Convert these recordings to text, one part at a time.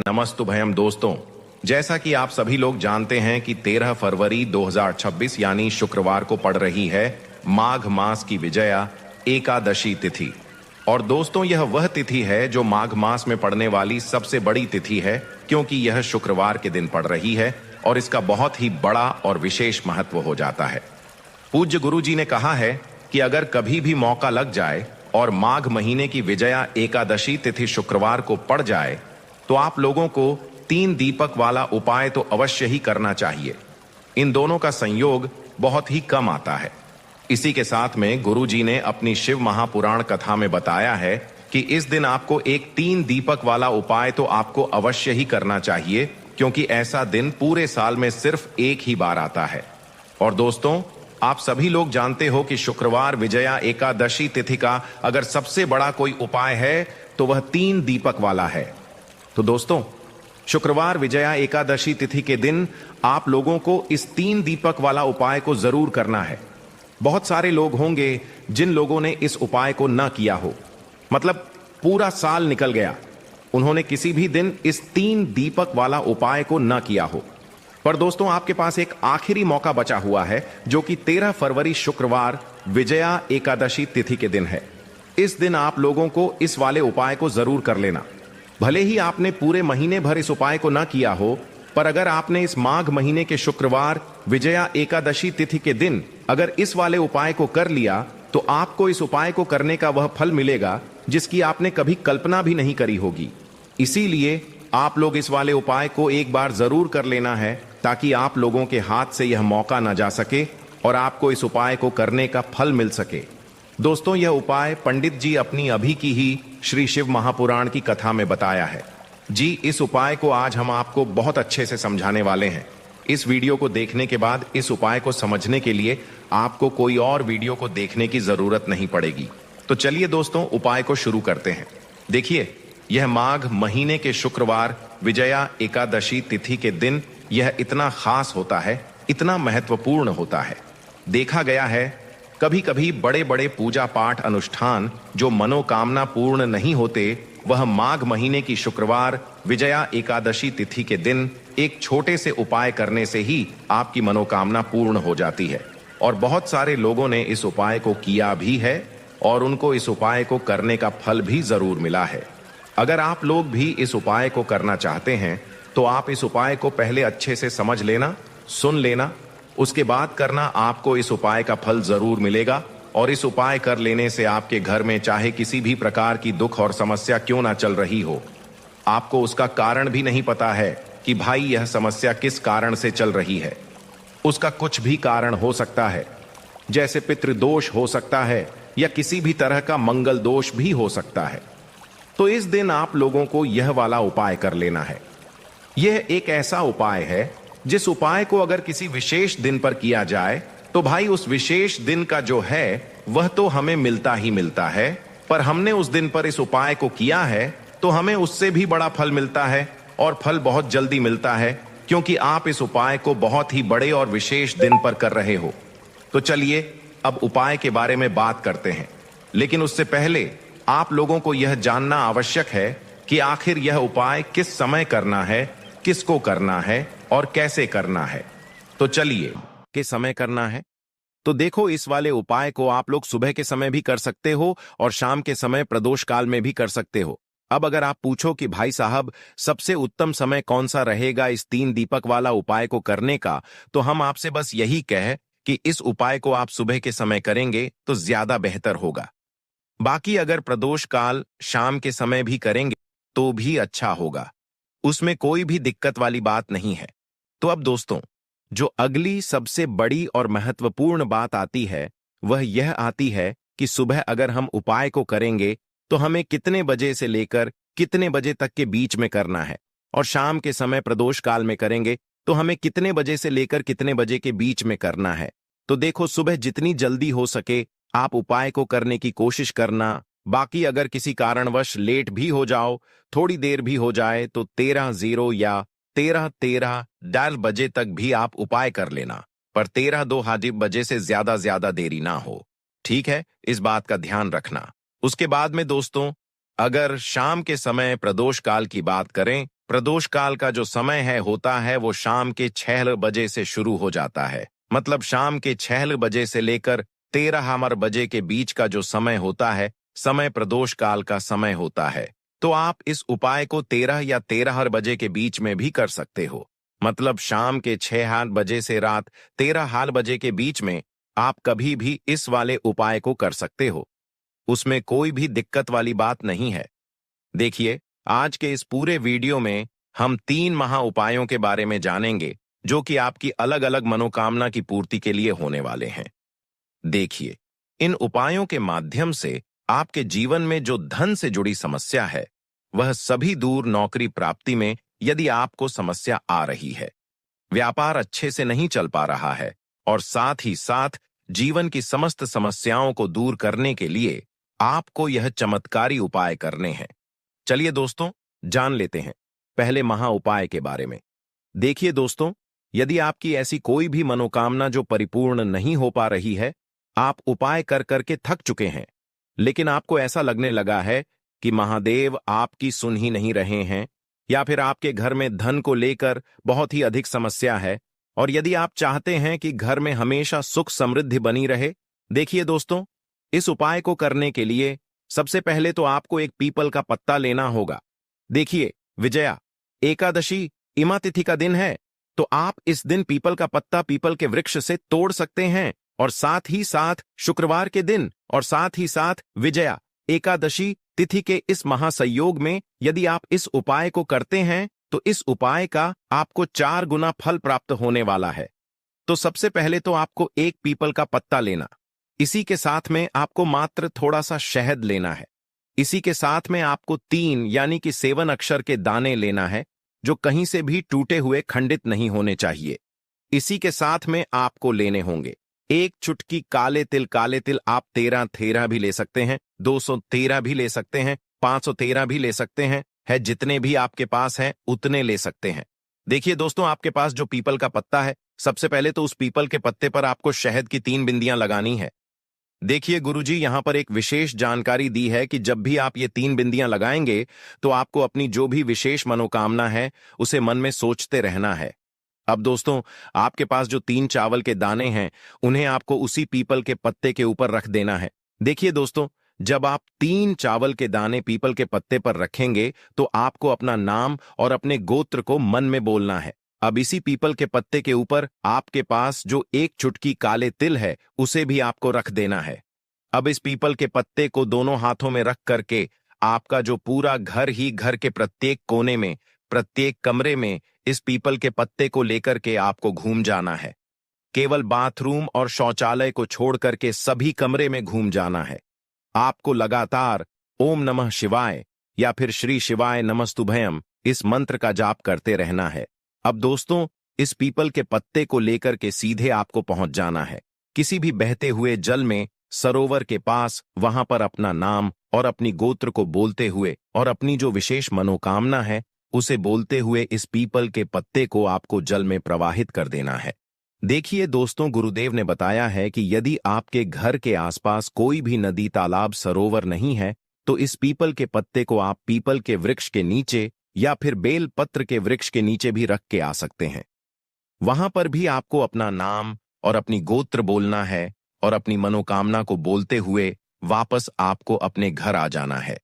नमस्तुभयम दोस्तों। जैसा कि आप सभी लोग जानते हैं कि 13 फरवरी 2026 यानी शुक्रवार को पड़ रही है माघ मास की विजया एकादशी तिथि। और दोस्तों, यह वह तिथि है जो माघ मास में पड़ने वाली सबसे बड़ी तिथि है, क्योंकि यह शुक्रवार के दिन पड़ रही है और इसका बहुत ही बड़ा और विशेष महत्व हो जाता है। पूज्य गुरु जी ने कहा है कि अगर कभी भी मौका लग जाए और माघ महीने की विजया एकादशी तिथि शुक्रवार को पड़ जाए तो आप लोगों को 3 दीपक वाला उपाय तो अवश्य ही करना चाहिए। इन दोनों का संयोग बहुत ही कम आता है। इसी के साथ में गुरु जी ने अपनी शिव महापुराण कथा में बताया है कि इस दिन आपको एक 3 दीपक वाला उपाय तो आपको अवश्य ही करना चाहिए, क्योंकि ऐसा दिन पूरे साल में सिर्फ एक ही बार आता है। और दोस्तों, आप सभी लोग जानते हो कि शुक्रवार विजया एकादशी तिथि का अगर सबसे बड़ा कोई उपाय है तो वह 3 दीपक वाला है। तो दोस्तों, शुक्रवार विजया एकादशी तिथि के दिन आप लोगों को इस 3 दीपक वाला उपाय को जरूर करना है। बहुत सारे लोग होंगे जिन लोगों ने इस उपाय को न किया हो, मतलब पूरा साल निकल गया, उन्होंने किसी भी दिन इस 3 दीपक वाला उपाय को न किया हो। पर दोस्तों, आपके पास एक आखिरी मौका बचा हुआ है, जो कि 13 फरवरी शुक्रवार विजया एकादशी तिथि के दिन है। इस दिन आप लोगों को इस वाले उपाय को जरूर कर लेना। भले ही आपने पूरे महीने भर इस उपाय को ना किया हो, पर अगर आपने इस माघ महीने के शुक्रवार विजया एकादशी तिथि के दिन अगर इस वाले उपाय को कर लिया तो आपको इस उपाय को करने का वह फल मिलेगा जिसकी आपने कभी कल्पना भी नहीं करी होगी। इसीलिए आप लोग इस वाले उपाय को एक बार जरूर कर लेना है, ताकि आप लोगों के हाथ से यह मौका ना जा सके और आपको इस उपाय को करने का फल मिल सके। दोस्तों, यह उपाय पंडित जी अपनी अभी की ही श्री शिव महापुराण की कथा में बताया है। जी, इस उपाय को आज हम आपको बहुत अच्छे से समझाने वाले हैं। इस वीडियो को देखने के बाद इस उपाय को समझने के लिए आपको कोई और वीडियो को देखने की जरूरत नहीं पड़ेगी। तो चलिए दोस्तों, उपाय को शुरू करते हैं। देखिए, यह माघ महीने के शुक्रवार विजया एकादशी तिथि के दिन यह इतना खास होता है, इतना महत्वपूर्ण होता है। देखा गया है कभी कभी बड़े बड़े पूजा पाठ अनुष्ठान जो मनोकामना पूर्ण नहीं होते, वह माघ महीने की शुक्रवार विजया एकादशी तिथि के दिन एक छोटे से उपाय करने से ही आपकी मनोकामना पूर्ण हो जाती है। और बहुत सारे लोगों ने इस उपाय को किया भी है और उनको इस उपाय को करने का फल भी जरूर मिला है। अगर आप लोग भी इस उपाय को करना चाहते हैं तो आप इस उपाय को पहले अच्छे से समझ लेना, सुन लेना, उसके बाद करना। आपको इस उपाय का फल जरूर मिलेगा और इस उपाय कर लेने से आपके घर में चाहे किसी भी प्रकार की दुख और समस्या क्यों ना चल रही हो, आपको उसका कारण भी नहीं पता है कि भाई यह समस्या किस कारण से चल रही है। उसका कुछ भी कारण हो सकता है, जैसे पितृदोष हो सकता है या किसी भी तरह का मंगल दोष भी हो सकता है। तो इस दिन आप लोगों को यह वाला उपाय कर लेना है। यह एक ऐसा उपाय है जिस उपाय को अगर किसी विशेष दिन पर किया जाए तो भाई उस विशेष दिन का जो है वह तो हमें मिलता ही मिलता है, पर हमने उस दिन पर इस उपाय को किया है तो हमें उससे भी बड़ा फल मिलता है, और फल बहुत जल्दी मिलता है, क्योंकि आप इस उपाय को बहुत ही बड़े और विशेष दिन पर कर रहे हो। तो चलिए अब उपाय के बारे में बात करते हैं, लेकिन उससे पहले आप लोगों को यह जानना आवश्यक है कि आखिर यह उपाय किस समय करना है, किसको करना है और कैसे करना है। तो चलिए, किस समय करना है? तो देखो, इस वाले उपाय को आप लोग सुबह के समय भी कर सकते हो और शाम के समय प्रदोष काल में भी कर सकते हो। अब अगर आप पूछो कि भाई साहब सबसे उत्तम समय कौन सा रहेगा इस 3 दीपक वाला उपाय को करने का, तो हम आपसे बस यही कहे कि इस उपाय को आप सुबह के समय करेंगे तो ज्यादा बेहतर होगा। बाकी अगर प्रदोष काल शाम के समय भी करेंगे तो भी अच्छा होगा, उसमें कोई भी दिक्कत वाली बात नहीं है। तो अब दोस्तों, जो अगली सबसे बड़ी और महत्वपूर्ण बात आती है वह यह आती है कि सुबह अगर हम उपाय को करेंगे तो हमें कितने बजे से लेकर कितने बजे तक के बीच में करना है, और शाम के समय प्रदोष काल में करेंगे तो हमें कितने बजे से लेकर कितने बजे के बीच में करना है। तो देखो, सुबह जितनी जल्दी हो सके आप उपाय को करने की कोशिश करना। बाकी अगर किसी कारणवश लेट भी हो जाओ, थोड़ी देर भी हो जाए, तो 13:00 या 13:13 बजे तक भी आप उपाय कर लेना, पर 13:02 बजे से ज्यादा देरी ना हो। ठीक है, इस बात का ध्यान रखना। उसके बाद में दोस्तों, अगर शाम के समय प्रदोष काल की बात करें प्रदोष काल का जो समय है होता है वो शाम के 6 बजे से शुरू हो जाता है। मतलब शाम के 6 बजे से लेकर 13 बजे के बीच का जो समय होता है, समय प्रदोष काल का समय होता है। तो आप इस उपाय को 13 या 13 बजे के बीच में भी कर सकते हो। मतलब शाम के 6 बजे से रात 13 बजे के बीच में आप कभी भी इस वाले उपाय को कर सकते हो। उसमें कोई भी दिक्कत वाली बात नहीं है। देखिए, आज के इस पूरे वीडियो में हम 3 महा उपायों के बारे में जानेंगे जो कि आपकी अलग अलग मनोकामना की पूर्ति के लिए होने वाले हैं। देखिए, इन उपायों के माध्यम से आपके जीवन में जो धन से जुड़ी समस्या है वह सभी दूर, नौकरी प्राप्ति में यदि आपको समस्या आ रही है, व्यापार अच्छे से नहीं चल पा रहा है और साथ ही साथ जीवन की समस्त समस्याओं को दूर करने के लिए आपको यह चमत्कारी उपाय करने हैं। चलिए दोस्तों, जान लेते हैं पहले महा उपाय के बारे में। देखिए दोस्तों, यदि आपकी ऐसी कोई भी मनोकामना जो परिपूर्ण नहीं हो पा रही है, आप उपाय कर करके थक चुके हैं, लेकिन आपको ऐसा लगने लगा है कि महादेव आपकी सुन ही नहीं रहे हैं, या फिर आपके घर में धन को लेकर बहुत ही अधिक समस्या है, और यदि आप चाहते हैं कि घर में हमेशा सुख समृद्धि बनी रहे, देखिए दोस्तों, इस उपाय को करने के लिए सबसे पहले तो आपको एक पीपल का पत्ता लेना होगा। देखिए, विजया एकादशी इमा तिथि का दिन है, तो आप इस दिन पीपल का पत्ता पीपल के वृक्ष से तोड़ सकते हैं, और साथ ही साथ शुक्रवार के दिन और साथ ही साथ विजया एकादशी तिथि के इस महासंयोग में यदि आप इस उपाय को करते हैं तो इस उपाय का आपको 4 गुना फल प्राप्त होने वाला है। तो सबसे पहले तो आपको एक पीपल का पत्ता लेना, इसी के साथ में आपको मात्र थोड़ा सा शहद लेना है, इसी के साथ में आपको 3 यानी कि 7 अक्षर के दाने लेना है जो कहीं से भी टूटे हुए खंडित नहीं होने चाहिए। इसी के साथ में आपको लेने होंगे एक चुटकी काले तिल आप 13 भी ले सकते हैं, 213 भी ले सकते हैं, 513 भी ले सकते हैं, है जितने भी आपके पास हैं उतने ले सकते हैं। देखिए दोस्तों, आपके पास जो पीपल का पत्ता है, सबसे पहले तो उस पीपल के पत्ते पर आपको शहद की 3 बिंदियां लगानी है। देखिए गुरुजी, यहां पर एक विशेष जानकारी दी है कि जब भी आप ये 3 बिंदियां लगाएंगे तो आपको अपनी जो भी विशेष मनोकामना है उसे मन में सोचते रहना है। अब दोस्तों, आपके पास जो 3 चावल के दाने हैं उन्हें आपको उसी पीपल के पत्ते के ऊपर रख देना है। देखिए दोस्तों, जब आप 3 चावल के दाने पीपल के पत्ते पर रखेंगे तो आपको अपना नाम और अपने गोत्र को मन में बोलना है। अब इसी पीपल के पत्ते के ऊपर आपके पास जो एक चुटकी काले तिल है उसे भी आपको रख देना है। अब इस पीपल के पत्ते को दोनों हाथों में रख करके आपका जो पूरा घर ही घर के प्रत्येक कोने में, प्रत्येक कमरे में इस पीपल के पत्ते को लेकर के आपको घूम जाना है। केवल बाथरूम और शौचालय को छोड़ करके सभी कमरे में घूम जाना है। आपको लगातार ओम नमः शिवाय या फिर श्री शिवाय नमस्तुभयम इस मंत्र का जाप करते रहना है। अब दोस्तों, इस पीपल के पत्ते को लेकर के सीधे आपको पहुंच जाना है किसी भी बहते हुए जल में, सरोवर के पास, वहां पर अपना नाम और अपनी गोत्र को बोलते हुए और अपनी जो विशेष मनोकामना है उसे बोलते हुए इस पीपल के पत्ते को आपको जल में प्रवाहित कर देना है। देखिए दोस्तों, गुरुदेव ने बताया है कि यदि आपके घर के आसपास कोई भी नदी, तालाब, सरोवर नहीं है तो इस पीपल के पत्ते को आप पीपल के वृक्ष के नीचे या फिर बेल पत्र के वृक्ष के नीचे भी रख के आ सकते हैं। वहां पर भी आपको अपना नाम और अपनी गोत्र बोलना है और अपनी मनोकामना को बोलते हुए वापस आपको अपने घर आ जाना है।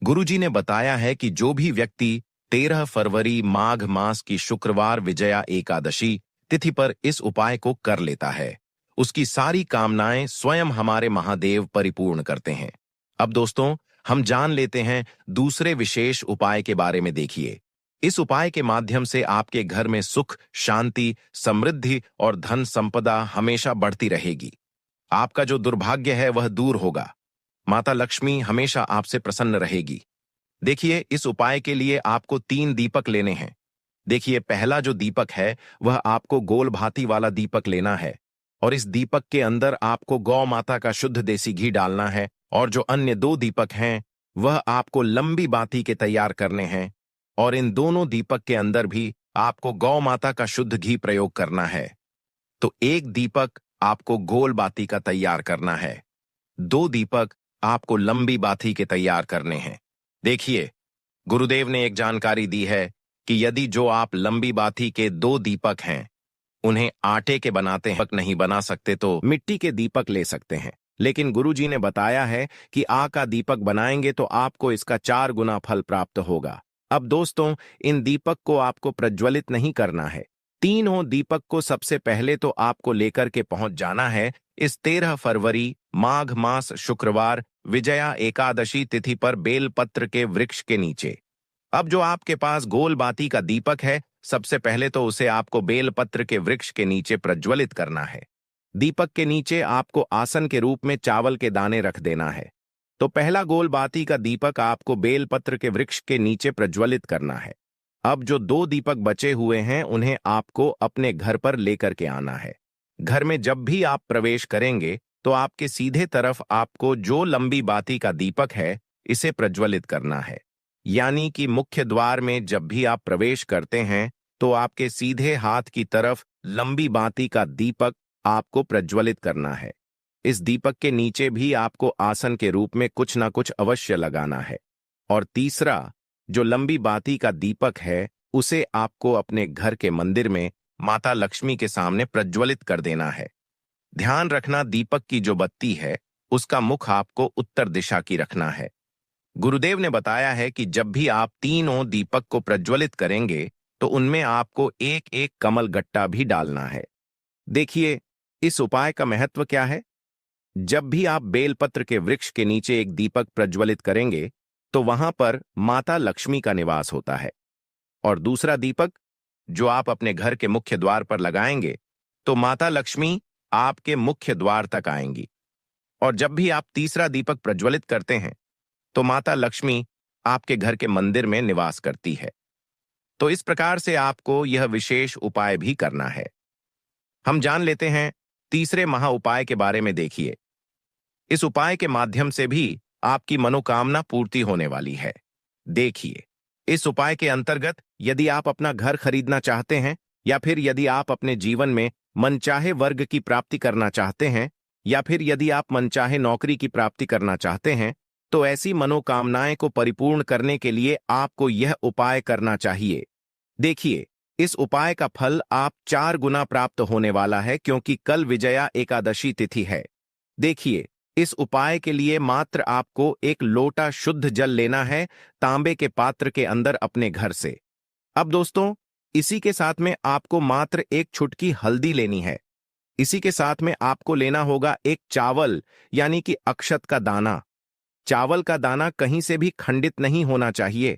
गुरुजी ने बताया है कि जो भी व्यक्ति 13 फरवरी माघ मास की शुक्रवार विजया एकादशी तिथि पर इस उपाय को कर लेता है, उसकी सारी कामनाएं स्वयं हमारे महादेव परिपूर्ण करते हैं। अब दोस्तों, हम जान लेते हैं दूसरे विशेष उपाय के बारे में। देखिए, इस उपाय के माध्यम से आपके घर में सुख, शांति, समृद्धि और धन संपदा हमेशा बढ़ती रहेगी। आपका जो दुर्भाग्य है वह दूर होगा। माता लक्ष्मी हमेशा आपसे प्रसन्न रहेगी। देखिए, इस उपाय के लिए आपको 3 दीपक लेने हैं। देखिए, पहला जो दीपक है वह आपको गोल भाती वाला दीपक लेना है, और इस दीपक के अंदर आपको गौ माता का शुद्ध देसी घी डालना है, और जो अन्य 2 दीपक हैं वह आपको लंबी बाती के तैयार करने हैं, और इन दोनों दीपक के अंदर भी आपको गौ माता का शुद्ध घी प्रयोग करना है। तो एक दीपक आपको गोल बाती का तैयार करना है, 2 दीपक आपको लंबी बाती के तैयार करने हैं। देखिए, गुरुदेव ने एक जानकारी दी है कि यदि जो आप लंबी बाती के 2 दीपक हैं उन्हें आटे के बनाते हैं, नहीं बना सकते तो मिट्टी के दीपक ले सकते हैं। लेकिन गुरुजी ने बताया है कि आ का दीपक बनाएंगे तो आपको इसका 4 गुना फल प्राप्त होगा। अब दोस्तों, इन दीपक को आपको प्रज्वलित नहीं करना है। तीनों दीपक को सबसे पहले तो आपको लेकर के पहुंच जाना है इस 13 फरवरी माघ मास शुक्रवार विजया एकादशी तिथि पर बेलपत्र के वृक्ष के नीचे। अब जो आपके पास गोल बाती का दीपक है, सबसे पहले तो उसे आपको बेलपत्र के वृक्ष के नीचे प्रज्वलित करना है। दीपक के नीचे आपको आसन के रूप में चावल के दाने रख देना है। तो पहला गोल बाती का दीपक आपको बेलपत्र के वृक्ष के नीचे प्रज्वलित करना है। अब जो 2 दीपक बचे हुए हैं उन्हें आपको अपने घर पर लेकर के आना है। घर में जब भी आप प्रवेश करेंगे तो आपके सीधे तरफ आपको जो लंबी बाती का दीपक है इसे प्रज्वलित करना है। यानी कि मुख्य द्वार में जब भी आप प्रवेश करते हैं तो आपके सीधे हाथ की तरफ लंबी बाती का दीपक आपको प्रज्वलित करना है। इस दीपक के नीचे भी आपको आसन के रूप में कुछ ना कुछ अवश्य लगाना है। और तीसरा, जो लंबी बाती का दीपक है उसे आपको अपने घर के मंदिर में माता लक्ष्मी के सामने प्रज्वलित कर देना है। ध्यान रखना, दीपक की जो बत्ती है उसका मुख आपको उत्तर दिशा की रखना है। गुरुदेव ने बताया है कि जब भी आप तीनों दीपक को प्रज्वलित करेंगे तो उनमें आपको एक एक कमल गट्टा भी डालना है। देखिए, इस उपाय का महत्व क्या है। जब भी आप बेलपत्र के वृक्ष के नीचे एक दीपक प्रज्वलित करेंगे तो वहां पर माता लक्ष्मी का निवास होता है। और दूसरा दीपक जो आप अपने घर के मुख्य द्वार पर लगाएंगे तो माता लक्ष्मी आपके मुख्य द्वार तक आएंगी। और जब भी आप तीसरा दीपक प्रज्वलित करते हैं तो माता लक्ष्मी आपके घर के मंदिर में निवास करती है। तो इस प्रकार से आपको यह विशेष उपाय भी करना है। हम जान लेते हैं तीसरे महा उपाय के बारे में। देखिए, इस उपाय के माध्यम से भी आपकी मनोकामना पूर्ति होने वाली है। देखिए, इस उपाय के अंतर्गत यदि आप अपना घर खरीदना चाहते हैं या फिर यदि आप अपने जीवन में मनचाहे वर्ग की प्राप्ति करना चाहते हैं या फिर यदि आप मनचाहे नौकरी की प्राप्ति करना चाहते हैं तो ऐसी मनोकामनाएं को परिपूर्ण करने के लिए आपको यह उपाय करना चाहिए। देखिए, इस उपाय का फल आप 4 गुना प्राप्त होने वाला है क्योंकि कल विजया एकादशी तिथि है। देखिए, इस उपाय के लिए मात्र आपको एक लोटा शुद्ध जल लेना है तांबे के पात्र के अंदर अपने घर से। अब दोस्तों, इसी के साथ में आपको मात्र एक चुटकी हल्दी लेनी है। इसी के साथ में आपको लेना होगा एक चावल यानी कि अक्षत का दाना। चावल का दाना कहीं से भी खंडित नहीं होना चाहिए।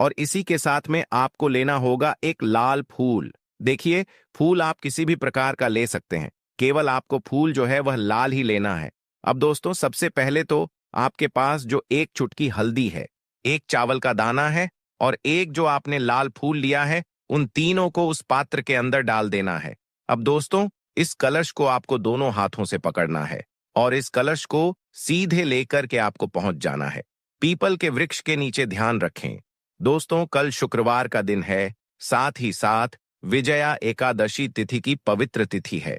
और इसी के साथ में आपको लेना होगा एक लाल फूल। देखिए, फूल आप किसी भी प्रकार का ले सकते हैं, केवल आपको फूल जो है वह लाल ही लेना है। अब दोस्तों, सबसे पहले तो आपके पास जो एक चुटकी हल्दी है, एक चावल का दाना है और एक जो आपने लाल फूल लिया है, उन तीनों को उस पात्र के अंदर डाल देना है। अब दोस्तों, इस कलश को आपको दोनों हाथों से पकड़ना है और इस कलश को सीधे लेकर के आपको पहुंच जाना है पीपल के वृक्ष के नीचे। ध्यान रखें दोस्तों, कल शुक्रवार का दिन है, साथ ही साथ विजया एकादशी तिथि की पवित्र तिथि है।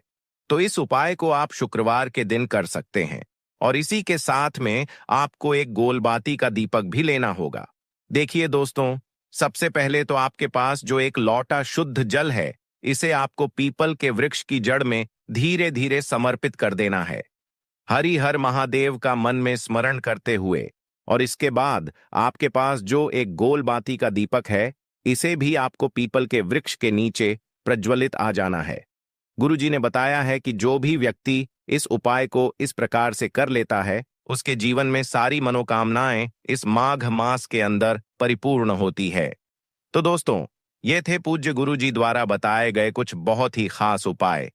तो इस उपाय को आप शुक्रवार के दिन कर सकते हैं। और इसी के साथ में आपको एक गोलबाती का दीपक भी लेना होगा। देखिए दोस्तों, सबसे पहले तो आपके पास जो एक लौटा शुद्ध जल है, इसे आपको पीपल के वृक्ष की जड़ में धीरे धीरे समर्पित कर देना है, हरि हर महादेव का मन में स्मरण करते हुए। और इसके बाद आपके पास जो एक गोल बाती का दीपक है, इसे भी आपको पीपल के वृक्ष के नीचे प्रज्वलित आ जाना है। गुरुजी ने बताया है कि जो भी व्यक्ति इस उपाय को इस प्रकार से कर लेता है, उसके जीवन में सारी मनोकामनाएं इस माघ मास के अंदर परिपूर्ण होती है। तो दोस्तों, ये थे पूज्य गुरुजी द्वारा बताए गए कुछ बहुत ही खास उपाय।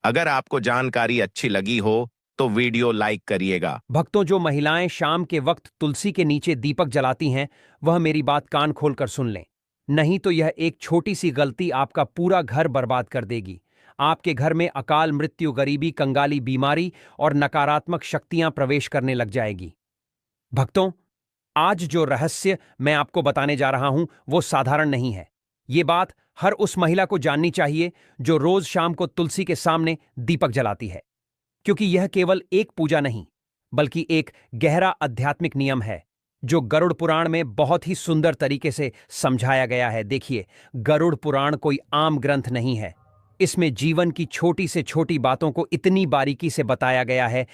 अगर आपको जानकारी अच्छी लगी हो तो वीडियो लाइक करिएगा। भक्तों, जो महिलाएं शाम के वक्त तुलसी के नीचे दीपक जलाती हैं, वह मेरी बात कान खोलकर सुन लें। नहीं तो यह एक छोटी सी गलती आपका पूरा घर बर्बाद कर देगी। आपके घर में अकाल मृत्यु, गरीबी, कंगाली, बीमारी और नकारात्मक शक्तियां प्रवेश करने लग जाएगी। भक्तों, आज जो रहस्य मैं आपको बताने जा रहा हूं वो साधारण नहीं है। ये बात हर उस महिला को जाननी चाहिए जो रोज शाम को तुलसी के सामने दीपक जलाती है, क्योंकि यह केवल एक पूजा नहीं बल्कि एक गहरा आध्यात्मिक नियम है। जो गरुड़ पुराण में बहुत ही सुंदर तरीके से समझाया गया है। देखिए, गरुड़ पुराण कोई आम ग्रंथ नहीं है। इसमें जीवन की छोटी से छोटी बातों को इतनी बारीकी से बताया गया है